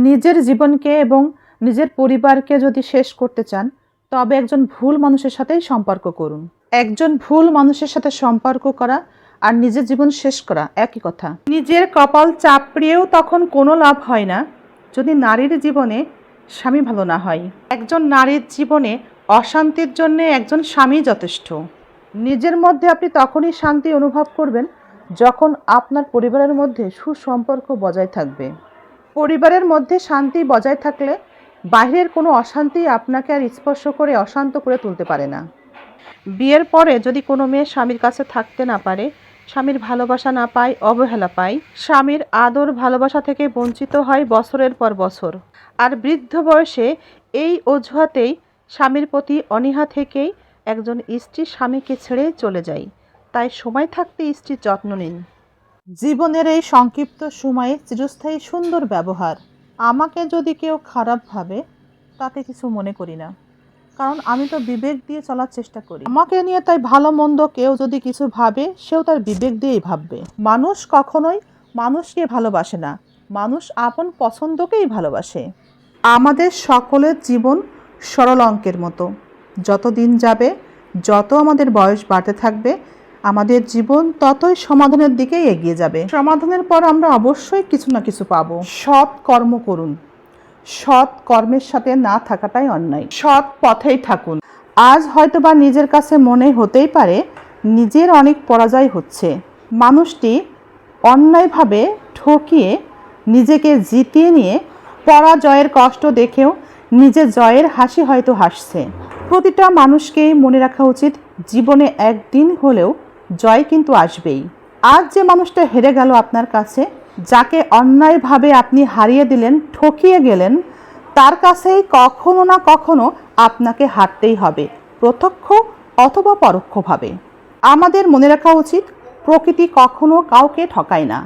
নিজের জীবনকে এবং নিজের পরিবারকে যদি শেষ করতে চান, তবে একজন ভুল মানুষের সাথেই সম্পর্ক করুন। একজন ভুল মানুষের সাথে সম্পর্ক করা আর নিজের জীবন শেষ করা একই কথা। নিজের কপাল চাপড়িয়েও তখন কোনো লাভ হয় না যদি নারীর জীবনে স্বামী ভালো না হয়। একজন নারীর জীবনে অশান্তির জন্য একজন স্বামী যথেষ্ট। নিজের মধ্যে আপনি তখনই শান্তি অনুভব করবেন যখন আপনার পরিবারের মধ্যে সুসম্পর্ক বজায় থাকবে। পরিবারের মধ্যে শান্তি বজায় থাকলে বাইরের কোনো অশান্তি আপনাকে আর স্পর্শ করে অশান্ত করে তুলতে পারে না। বিয়ের পরে যদি কোনো মেয়ে স্বামীর কাছে থাকতে না পারে, স্বামীর ভালোবাসা না পায়, অবহেলা পায়, স্বামীর আদর ভালোবাসা থেকে বঞ্চিত হয় বছরের পর বছর, আর বৃদ্ধ বয়সে এই অজুহাতেই স্বামীর প্রতি অনীহা থেকেই একজন স্ত্রী স্বামীকে ছেড়ে চলে যায়। তাই সময় থাকতে স্ত্রীর যত্ন নিন। জীবনের এই সংক্ষিপ্ত সময়ে চিরস্থায়ী সুন্দর ব্যবহার। আমাকে যদি কেউ খারাপ ভাবে তাতে কিছু মনে করি না, কারণ আমি তো বিবেক দিয়ে চলার চেষ্টা করি। আমাকে নিয়ে তাই ভালো মন্দ কেউ যদি কিছু ভাবে, সেও তার বিবেক দিয়েই ভাববে। মানুষ কখনোই মানুষকে ভালোবাসে না, মানুষ আপন পছন্দকেই ভালোবাসে। আমাদের সকলের জীবন সরল অঙ্কের মতো। যত দিন যাবে, যত আমাদের বয়স বাড়তে থাকবে, আমাদের জীবন ততই সমাধানের দিকেই এগিয়ে যাবে। সমাধানের পর আমরা অবশ্যই কিছু না কিছু পাবো। সৎ কর্ম করুন, সৎ কর্মের সাথে না থাকাটাই অন্যায়। সৎ পথেই থাকুন। আজ হয়তোবা নিজের কাছে মনে হতেই পারে নিজের অনেক পরাজয় হচ্ছে। মানুষটি অন্যায়ভাবে ঠকিয়ে নিজেকে জিতিয়ে নিয়ে পরাজয়ের কষ্ট দেখেও নিজের জয়ের হাসি হয়তো হাসছে। প্রতিটা মানুষকেই মনে রাখা উচিত, জীবনে একদিন হলেও জয় কিন্তু আসবেই। আজ যে মানুষটা হেরে গেল আপনার কাছে, যাকে অন্যায়ভাবে আপনি হারিয়ে দিলেন, ঠকিয়ে গেলেন, তার কাছেই কখনো না কখনো আপনাকে হারতেই হবে, প্রত্যক্ষ অথবা পরোক্ষভাবে। আমাদের মনে রাখা উচিত, প্রকৃতি কখনো কাউকে ঠকায় না।